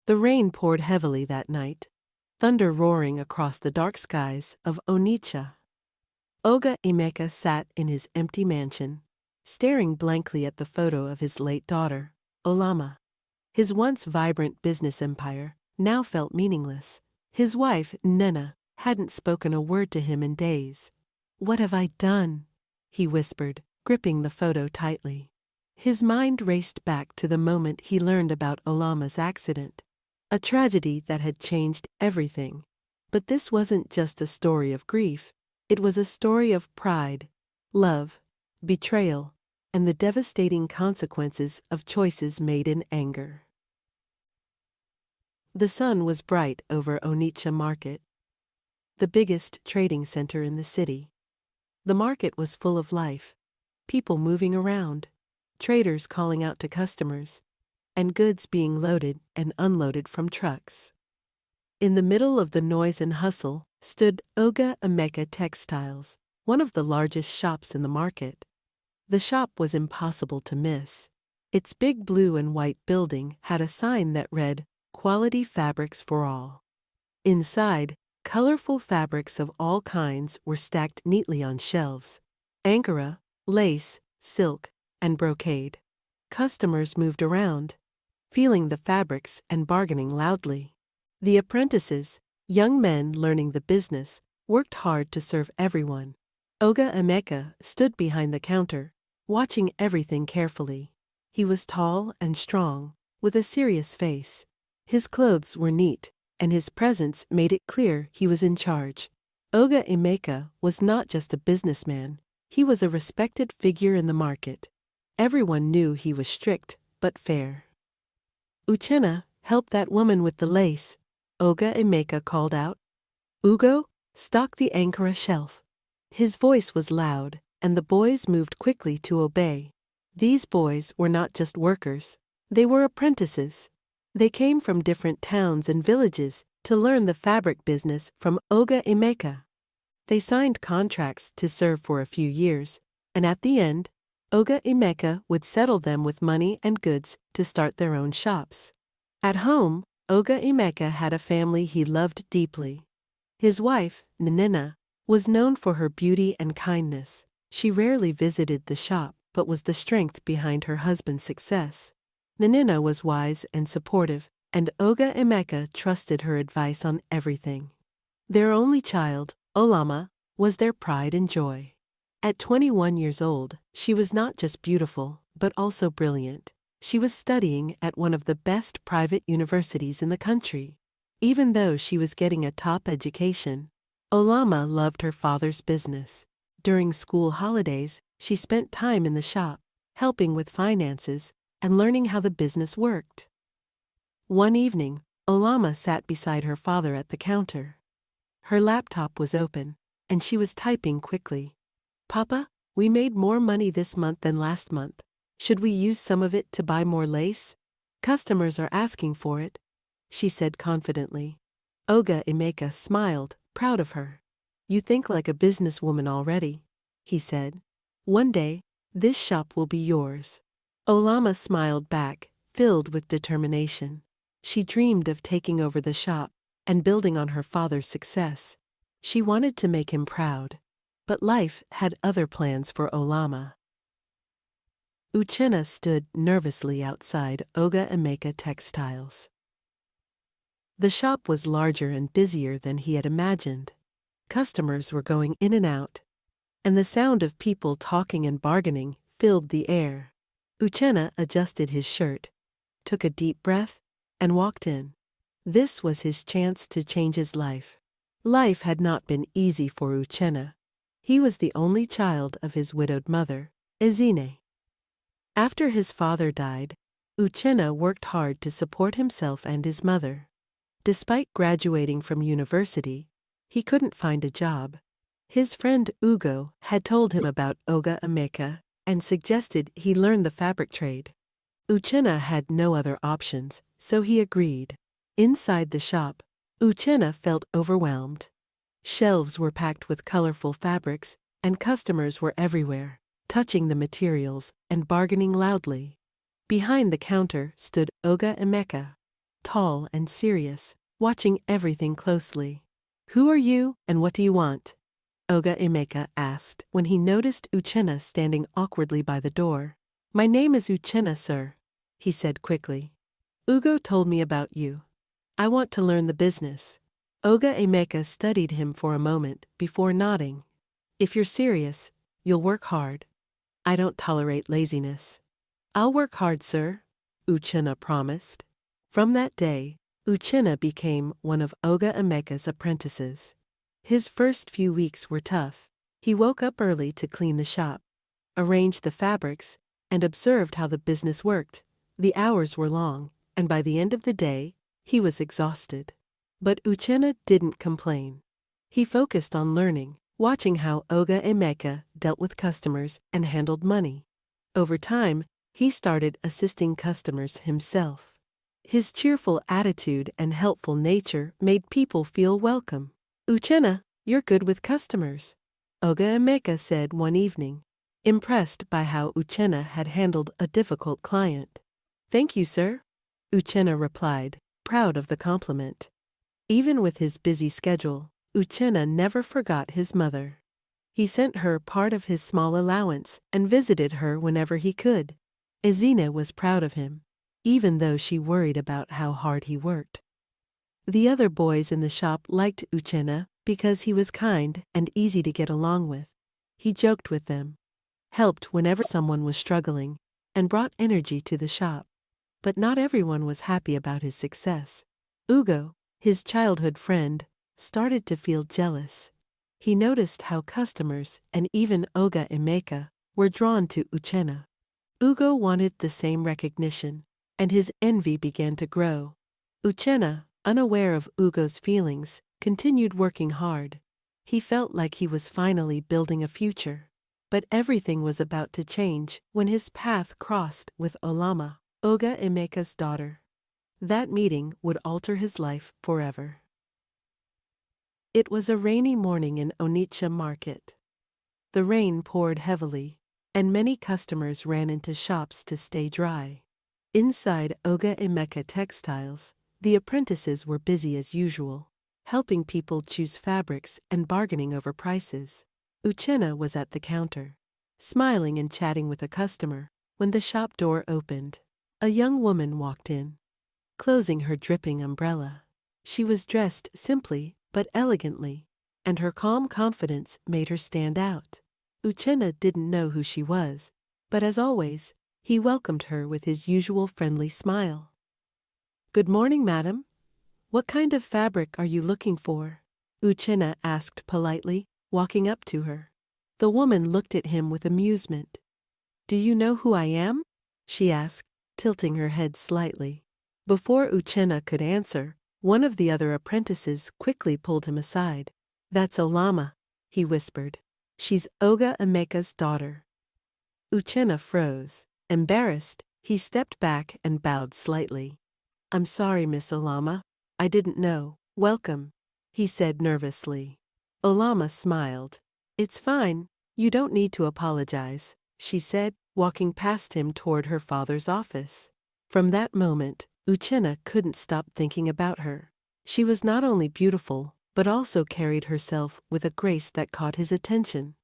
The rain poured heavily that night, thunder roaring across the dark skies of Onye. Emeka sat in his empty mansion, staring blankly at the photo of his late daughter, Olama. His once vibrant business empire now felt meaningless. His wife, Nena, hadn't spoken a word to him in days. "What have I done?" he whispered, gripping the photo tightly. His mind raced back to the moment he learned about Olama's accident, a tragedy that had changed everything. But this wasn't just a story of grief. It was a story of pride, love, betrayal, and the devastating consequences of choices made in anger. The sun was bright over Onye Market, the biggest trading center in the city. The market was full of life, people moving around, traders calling out to customers, and goods being loaded and unloaded from trucks. In the middle of the noise and hustle stood Emeka Textiles, one of the largest shops in the market. The shop was impossible to miss. Its big blue and white building had a sign that read, "Quality Fabrics for All." Inside, colorful fabrics of all kinds were stacked neatly on shelves: Ankara, lace, silk, and brocade. Customers moved around, feeling the fabrics and bargaining loudly. The apprentices, young men learning the business, worked hard to serve everyone. Emeka stood behind the counter, watching everything carefully. He was tall and strong, with a serious face. His clothes were neat, and his presence made it clear he was in charge. Emeka was not just a businessman, he was a respected figure in the market. Everyone knew he was strict, but fair. "Uchenna, help that woman with the lace," Emeka called out. "Ugo, stock the Ankara shelf." His voice was loud, and the boys moved quickly to obey. These boys were not just workers, they were apprentices. They came from different towns and villages to learn the fabric business from Emeka. They signed contracts to serve for a few years, and at the end, Emeka would settle them with money and goods to start their own shops. At home, Emeka had a family he loved deeply. His wife, Nena, was known for her beauty and kindness. She rarely visited the shop, but was the strength behind her husband's success. Nena was wise and supportive, and Emeka trusted her advice on everything. Their only child, Olama, was their pride and joy. At 21 years old, she was not just beautiful, but also brilliant. She was studying at one of the best private universities in the country. Even though she was getting a top education, Olama loved her father's business. During school holidays, she spent time in the shop, helping with finances and learning how the business worked. One evening, Olama sat beside her father at the counter. Her laptop was open, and she was typing quickly. "Papa, we made more money this month than last month. Should we use some of it to buy more lace? Customers are asking for it," she said confidently. Emeka smiled, proud of her. "You think like a businesswoman already," he said. "One day, this shop will be yours." Olama smiled back, filled with determination. She dreamed of taking over the shop and building on her father's success. She wanted to make him proud. But life had other plans for Olama. Uchenna stood nervously outside Emeka Textiles. The shop was larger and busier than he had imagined. Customers were going in and out, and the sound of people talking and bargaining filled the air. Uchenna adjusted his shirt, took a deep breath, and walked in. This was his chance to change his life. Life had not been easy for Uchenna. He was the only child of his widowed mother, Ezine. After his father died, Uchenna worked hard to support himself and his mother. Despite graduating from university, he couldn't find a job. His friend Ugo had told him about Emeka and suggested he learn the fabric trade. Uchenna had no other options, so he agreed. Inside the shop, Uchenna felt overwhelmed. Shelves were packed with colorful fabrics, and customers were everywhere, touching the materials and bargaining loudly. Behind the counter stood Emeka, tall and serious, watching everything closely. "Who are you, and what do you want?" Omalicha asked when he noticed Uchenna standing awkwardly by the door. "My name is Uchenna, sir," he said quickly. "Ugo told me about you. I want to learn the business." Omalicha studied him for a moment before nodding. "If you're serious, you'll work hard. I don't tolerate laziness." "I'll work hard, sir," Uchenna promised. From that day, Uchenna became one of Omalicha's apprentices. His first few weeks were tough. He woke up early to clean the shop, arrange the fabrics, and observed how the business worked. The hours were long, and by the end of the day, he was exhausted. But Uchenna didn't complain. He focused on learning, watching how Omalicha dealt with customers and handled money. Over time, he started assisting customers himself. His cheerful attitude and helpful nature made people feel welcome. "Uchenna, you're good with customers," Omalicha said one evening, impressed by how Uchenna had handled a difficult client. "Thank you, sir," Uchenna replied, proud of the compliment. Even with his busy schedule, Uchenna never forgot his mother. He sent her part of his small allowance and visited her whenever he could. Ezina was proud of him, even though she worried about how hard he worked. The other boys in the shop liked Uchenna because he was kind and easy to get along with. He joked with them, helped whenever someone was struggling, and brought energy to the shop. But not everyone was happy about his success. Ugo, his childhood friend, started to feel jealous. He noticed how customers and even Omalicha were drawn to Uchenna. Ugo wanted the same recognition, and his envy began to grow. Uchenna, unaware of Ugo's feelings, continued working hard. He felt like he was finally building a future. But everything was about to change when his path crossed with Olama, Omalicha's daughter. That meeting would alter his life forever. It was a rainy morning in Onye market. The rain poured heavily, and many customers ran into shops to stay dry. Inside Omalicha Textiles, the apprentices were busy as usual, helping people choose fabrics and bargaining over prices. Uchenna was at the counter, smiling and chatting with a customer, when the shop door opened. A young woman walked in, closing her dripping umbrella. She was dressed simply but elegantly, and her calm confidence made her stand out. Uchenna didn't know who she was, but as always, he welcomed her with his usual friendly smile. "Good morning, madam. What kind of fabric are you looking for?" Uchenna asked politely, walking up to her. The woman looked at him with amusement. "Do you know who I am?" she asked, tilting her head slightly. Before Uchenna could answer, one of the other apprentices quickly pulled him aside. "That's Olama," he whispered. "She's Omalicha's daughter." Uchenna froze. Embarrassed, he stepped back and bowed slightly. "I'm sorry, Miss Olama. I didn't know." "Welcome," he said nervously. Olama smiled. "It's fine. You don't need to apologize," she said, walking past him toward her father's office. From that moment, Uchenna couldn't stop thinking about her. She was not only beautiful, but also carried herself with a grace that caught his attention.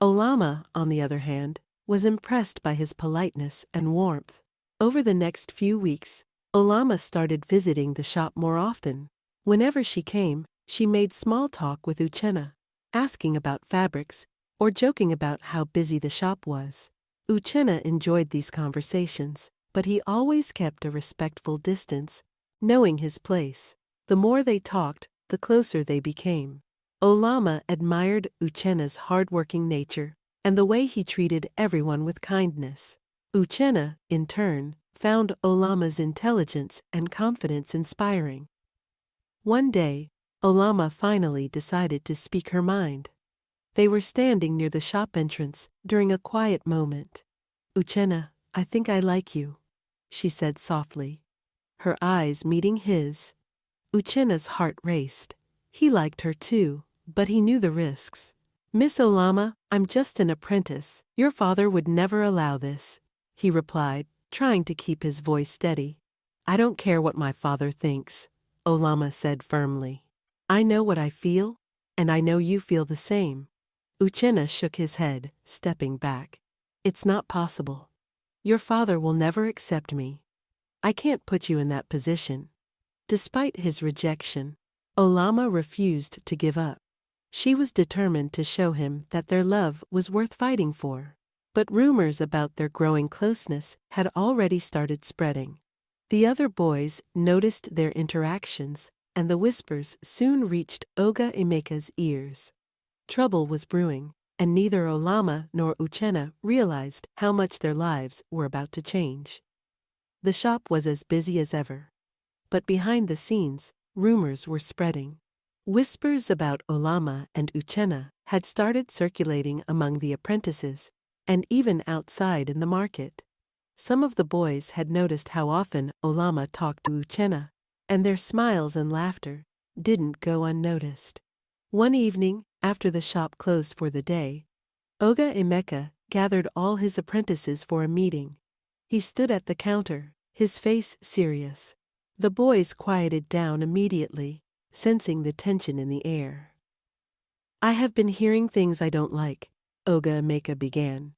Olama, on the other hand, was impressed by his politeness and warmth. Over the next few weeks, Olama started visiting the shop more often. Whenever she came, she made small talk with Uchenna, asking about fabrics or joking about how busy the shop was. Uchenna enjoyed these conversations, but he always kept a respectful distance, knowing his place. The more they talked, the closer they became. Olama admired Uchenna's hard-working nature and the way he treated everyone with kindness. Uchenna, in turn, found Olama's intelligence and confidence inspiring. One day, Olama finally decided to speak her mind. They were standing near the shop entrance during a quiet moment. "Uchenna, I think I like you," she said softly. Her eyes meeting his. Uchenna's heart raced. He liked her too, but he knew the risks. "Miss Olama, I'm just an apprentice. Your father would never allow this," he replied, trying to keep his voice steady. I don't care what my father thinks, Olama said firmly. I know what I feel, and I know you feel the same. Uchenna shook his head, stepping back. It's not possible. Your father will never accept me. I can't put you in that position. Despite his rejection, Olama refused to give up. She was determined to show him that their love was worth fighting for. But rumors about their growing closeness had already started spreading. The other boys noticed their interactions, and the whispers soon reached Oga Emeka's ears. Trouble was brewing, and neither Olama nor Uchenna realized how much their lives were about to change. The shop was as busy as ever. But behind the scenes, rumors were spreading. Whispers about Olama and Uchenna had started circulating among the apprentices, and even outside in the market. Some of the boys had noticed how often Olama talked to Uchenna, and their smiles and laughter didn't go unnoticed. One evening, after the shop closed for the day, Oga Emeka gathered all his apprentices for a meeting. He stood at the counter, his face serious. The boys quieted down immediately, sensing the tension in the air. I have been hearing things I don't like, Oga Emeka began.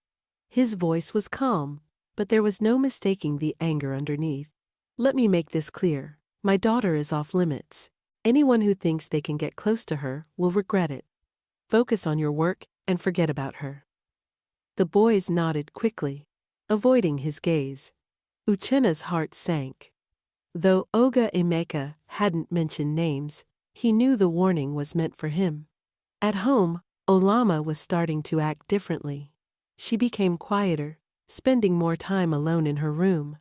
His voice was calm, but there was no mistaking the anger underneath. Let me make this clear. My daughter is off limits. Anyone who thinks they can get close to her will regret it. Focus on your work and forget about her. The boys nodded quickly, avoiding his gaze. Uchenna's heart sank. Though Oga Emeka hadn't mentioned names, he knew the warning was meant for him. At home, Olama was starting to act differently. She became quieter, spending more time alone in her room.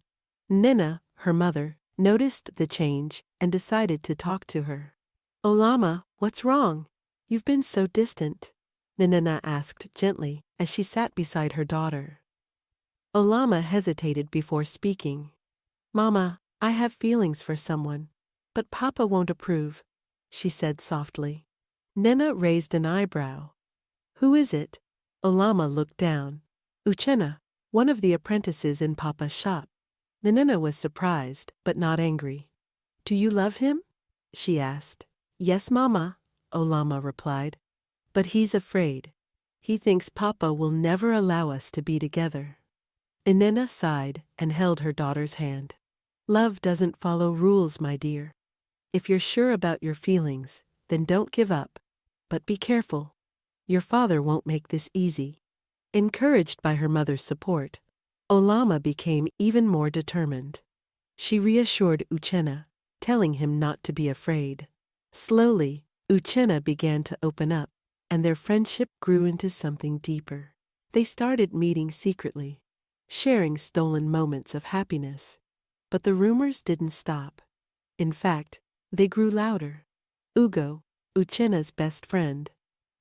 Nina, her mother, noticed the change and decided to talk to her. Olama, what's wrong? You've been so distant, Nina asked gently as she sat beside her daughter. Olama hesitated before speaking. Mama, I have feelings for someone, but Papa won't approve, she said softly. Nina raised an eyebrow. Who is it? Olama looked down. Uchenna, one of the apprentices in Papa's shop. Nina was surprised, but not angry. Do you love him? She asked. Yes, Mama, Olama replied. But he's afraid. He thinks Papa will never allow us to be together. Nina sighed and held her daughter's hand. Love doesn't follow rules, my dear. If you're sure about your feelings, then don't give up. But be careful. Your father won't make this easy. Encouraged by her mother's support, Olama became even more determined. She reassured Uchenna, telling him not to be afraid. Slowly, Uchenna began to open up, and their friendship grew into something deeper. They started meeting secretly, sharing stolen moments of happiness. But the rumors didn't stop. In fact, they grew louder. Ugo, Uchenna's best friend,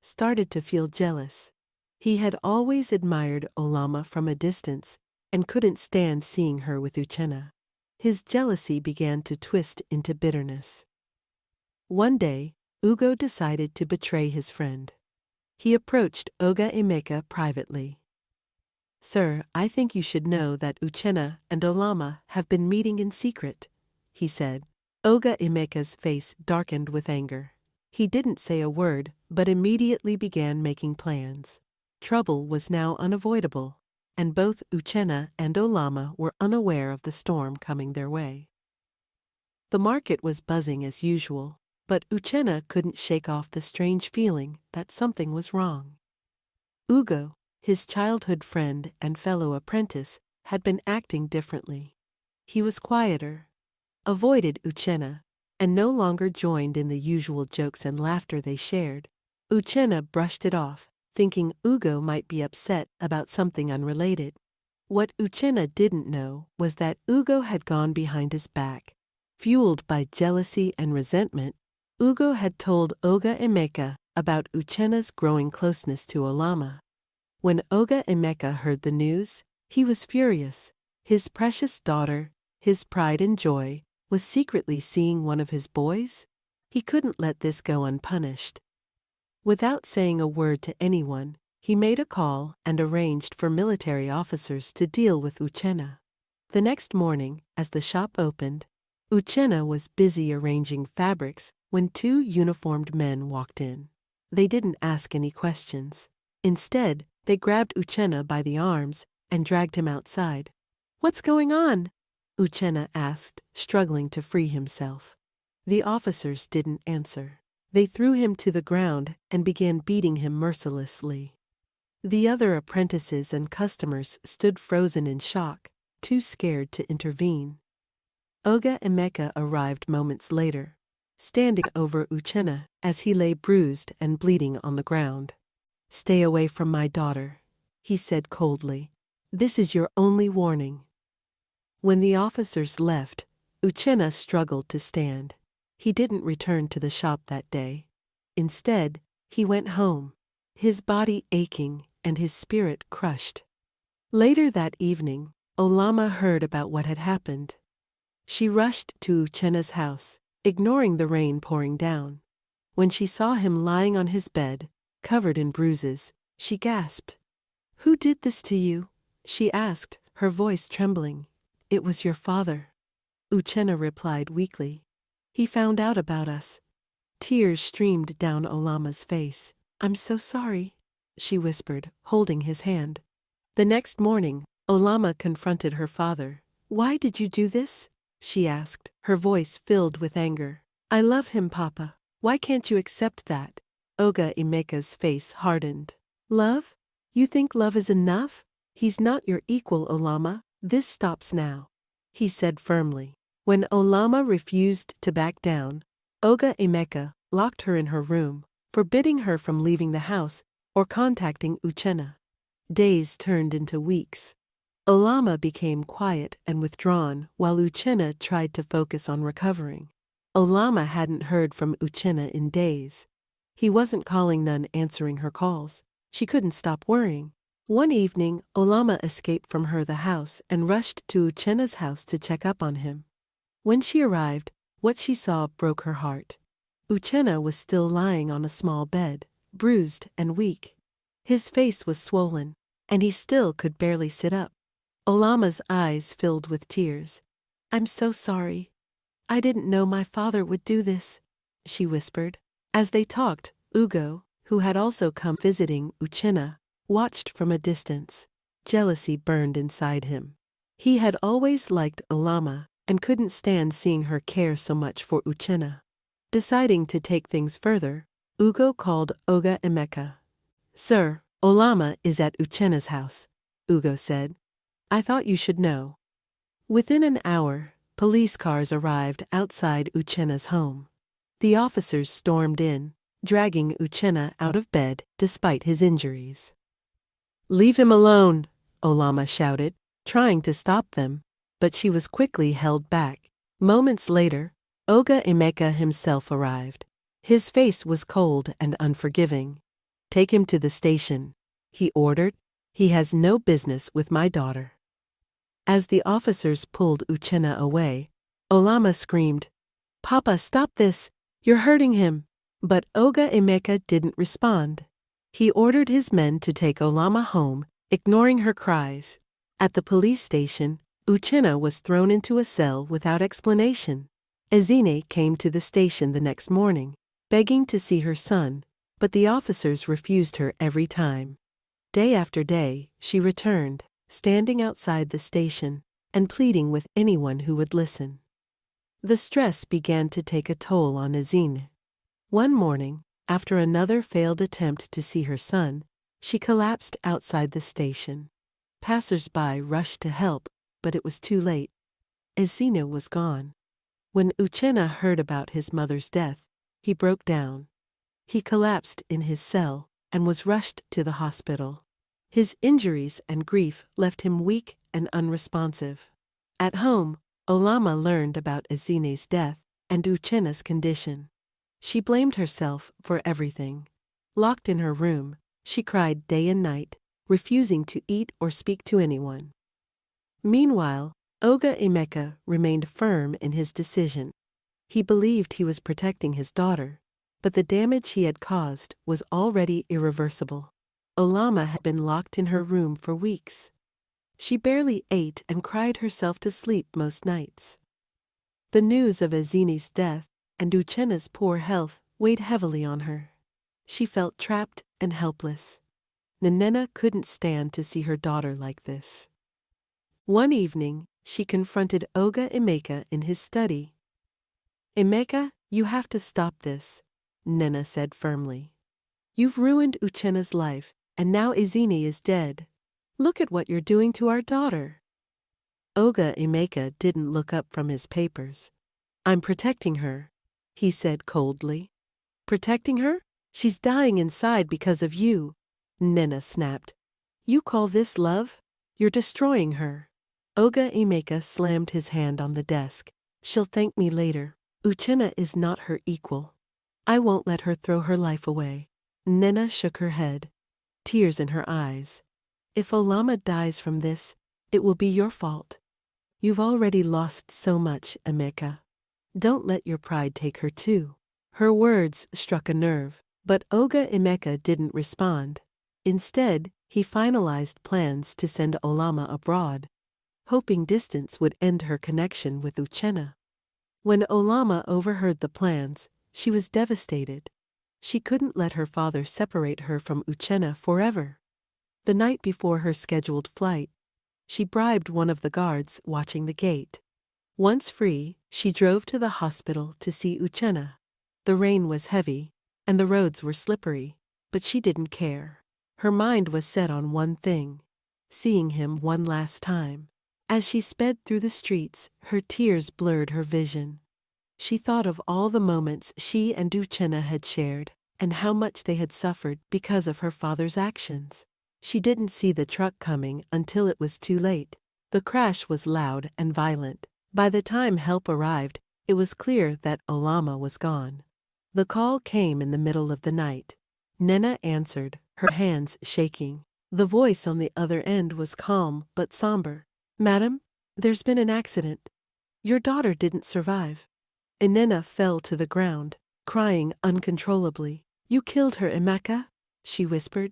started to feel jealous. He had always admired Olama from a distance and couldn't stand seeing her with Uchenna. His jealousy began to twist into bitterness. One day, Ugo decided to betray his friend. He approached Oga Emeka privately. Sir, I think you should know that Uchenna and Olama have been meeting in secret, he said. Oga Emeka's face darkened with anger. He didn't say a word, but immediately began making plans. Trouble was now unavoidable, and both Uchenna and Olama were unaware of the storm coming their way. The market was buzzing as usual, but Uchenna couldn't shake off the strange feeling that something was wrong. Ugo, his childhood friend and fellow apprentice, had been acting differently. He was quieter, avoided Uchenna, and no longer joined in the usual jokes and laughter they shared. Uchenna brushed it off, thinking Ugo might be upset about something unrelated. What Uchenna didn't know was that Ugo had gone behind his back. Fueled by jealousy and resentment, Ugo had told Oga Emeka about Uchenna's growing closeness to Olama. When Oga Emeka heard the news, he was furious. His precious daughter, his pride and joy, was secretly seeing one of his boys? He couldn't let this go unpunished. Without saying a word to anyone, he made a call and arranged for military officers to deal with Uchenna. The next morning, as the shop opened, Uchenna was busy arranging fabrics when two uniformed men walked in. They didn't ask any questions. Instead, they grabbed Uchenna by the arms and dragged him outside. "What's going on?" Uchenna asked, struggling to free himself. The officers didn't answer. They threw him to the ground and began beating him mercilessly. The other apprentices and customers stood frozen in shock, too scared to intervene. Onye arrived moments later, standing over Uchenna as he lay bruised and bleeding on the ground. "Stay away from my daughter," he said coldly. "This is your only warning." When the officers left, Uchenna struggled to stand. He didn't return to the shop that day. Instead, he went home, his body aching and his spirit crushed. Later that evening, Olama heard about what had happened. She rushed to Uchenna's house, ignoring the rain pouring down. When she saw him lying on his bed, covered in bruises, she gasped. "Who did this to you?" she asked, her voice trembling. "It was your father," Uchenna replied weakly. "He found out about us." Tears streamed down Olama's face. "I'm so sorry," she whispered, holding his hand. The next morning, Olama confronted her father. "Why did you do this?" she asked, her voice filled with anger. "I love him, Papa. Why can't you accept that?" Onye's face hardened. "Love? You think love is enough? He's not your equal, Olama. This stops now," he said firmly. When Olama refused to back down, Onye locked her in her room, forbidding her from leaving the house or contacting Uchenna. Days turned into weeks. Olama became quiet and withdrawn while Uchenna tried to focus on recovering. Olama hadn't heard from Uchenna in days. He wasn't calling, none answering her calls. She couldn't stop worrying. One evening, Olama escaped from the house and rushed to Uchenna's house to check up on him. When she arrived, what she saw broke her heart. Uchenna was still lying on a small bed, bruised and weak. His face was swollen, and he still could barely sit up. Olama's eyes filled with tears. "I'm so sorry. I didn't know my father would do this," she whispered. As they talked, Ugo, who had also come visiting Uchenna, watched from a distance. Jealousy burned inside him. He had always liked Olama and couldn't stand seeing her care so much for Uchenna. Deciding to take things further, Ugo called Onye. "Sir, Olama is at Uchenna's house," Ugo said. "I thought you should know." Within an hour, police cars arrived outside Uchenna's home. The officers stormed in, dragging Uchenna out of bed despite his injuries. "Leave him alone," Olama shouted, trying to stop them, but she was quickly held back. Moments later, Onye himself arrived. His face was cold and unforgiving. "Take him to the station," he ordered. "He has no business with my daughter." As the officers pulled Uchenna away, Olama screamed, "Papa, stop this! You're hurting him!" But Onye didn't respond. He ordered his men to take Olama home, ignoring her cries. At the police station, Uchenna was thrown into a cell without explanation. Ezine came to the station the next morning, begging to see her son, but the officers refused her every time. Day after day, she returned, standing outside the station and pleading with anyone who would listen. The stress began to take a toll on Ezine. One morning, after another failed attempt to see her son, she collapsed outside the station. Passers-by rushed to help, but it was too late. Ezine was gone. When Uchenna heard about his mother's death, he broke down. He collapsed in his cell and was rushed to the hospital. His injuries and grief left him weak and unresponsive. At home, Olama learned about Ezine's death and Uchenna's condition. She blamed herself for everything. Locked in her room, she cried day and night, refusing to eat or speak to anyone. Meanwhile, Onye remained firm in his decision. He believed he was protecting his daughter, but the damage he had caused was already irreversible. Olama had been locked in her room for weeks. She barely ate and cried herself to sleep most nights. The news of Azini's death and Uchenna's poor health weighed heavily on her. She felt trapped and helpless. Nenena couldn't stand to see her daughter like this. One evening, she confronted Emeka in his study. "Emeka, you have to stop this," Nena said firmly. "You've ruined Uchenna's life, and now Izini is dead. Look at what you're doing to our daughter." Emeka didn't look up from his papers. "I'm protecting her," he said coldly. "Protecting her? She's dying inside because of you," Nena snapped. "You call this love? You're destroying her." Emeka slammed his hand on the desk. "She'll thank me later. Uchenna is not her equal. I won't let her throw her life away." Nena shook her head, tears in her eyes. "If Olama dies from this, it will be your fault. You've already lost so much, Emeka. Don't let your pride take her too." Her words struck a nerve, but Emeka didn't respond. Instead, he finalized plans to send Olama abroad, hoping distance would end her connection with Uchenna. When Olama overheard the plans, she was devastated. She couldn't let her father separate her from Uchenna forever. The night before her scheduled flight, she bribed one of the guards watching the gate. Once free, she drove to the hospital to see Uchenna. The rain was heavy, and the roads were slippery, but she didn't care. Her mind was set on one thing: seeing him one last time. As she sped through the streets, her tears blurred her vision. She thought of all the moments she and Uchenna had shared, and how much they had suffered because of her father's actions. She didn't see the truck coming until it was too late. The crash was loud and violent. By the time help arrived, it was clear that Olama was gone. The call came in the middle of the night. Nena answered, her hands shaking. The voice on the other end was calm but somber. "Madam, there's been an accident. Your daughter didn't survive." Nena fell to the ground, crying uncontrollably. "You killed her, Emeka," she whispered.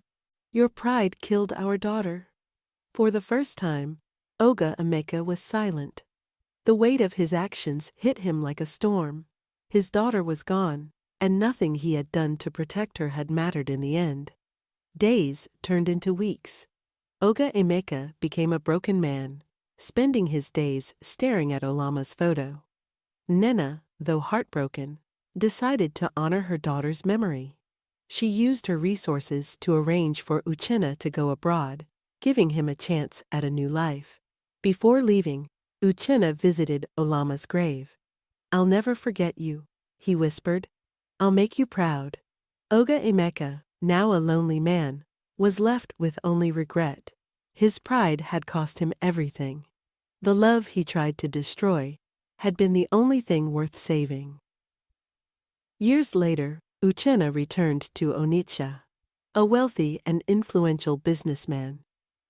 "Your pride killed our daughter." For the first time, Emeka was silent. The weight of his actions hit him like a storm. His daughter was gone, and nothing he had done to protect her had mattered in the end. Days turned into weeks. Emeka became a broken man, spending his days staring at Olama's photo. Nena, though heartbroken, decided to honor her daughter's memory. She used her resources to arrange for Uchenna to go abroad, giving him a chance at a new life. Before leaving, Uchenna visited Olama's grave. "I'll never forget you," he whispered. "I'll make you proud." Emeka, now a lonely man, was left with only regret. His pride had cost him everything. The love he tried to destroy had been the only thing worth saving. Years later, Uchenna returned to Onitsha, a wealthy and influential businessman.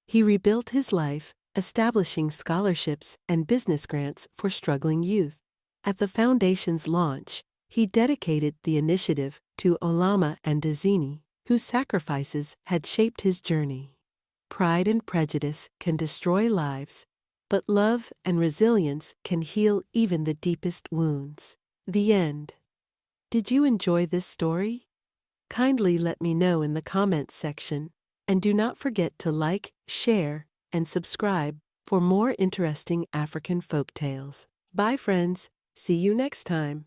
He rebuilt his life, establishing scholarships and business grants for struggling youth. At the foundation's launch, he dedicated the initiative to Olama and Azini, whose sacrifices had shaped his journey. Pride and prejudice can destroy lives, but love and resilience can heal even the deepest wounds. The end. Did you enjoy this story? Kindly let me know in the comments section, and do not forget to like, share, and subscribe for more interesting African folk tales. Bye friends, see you next time.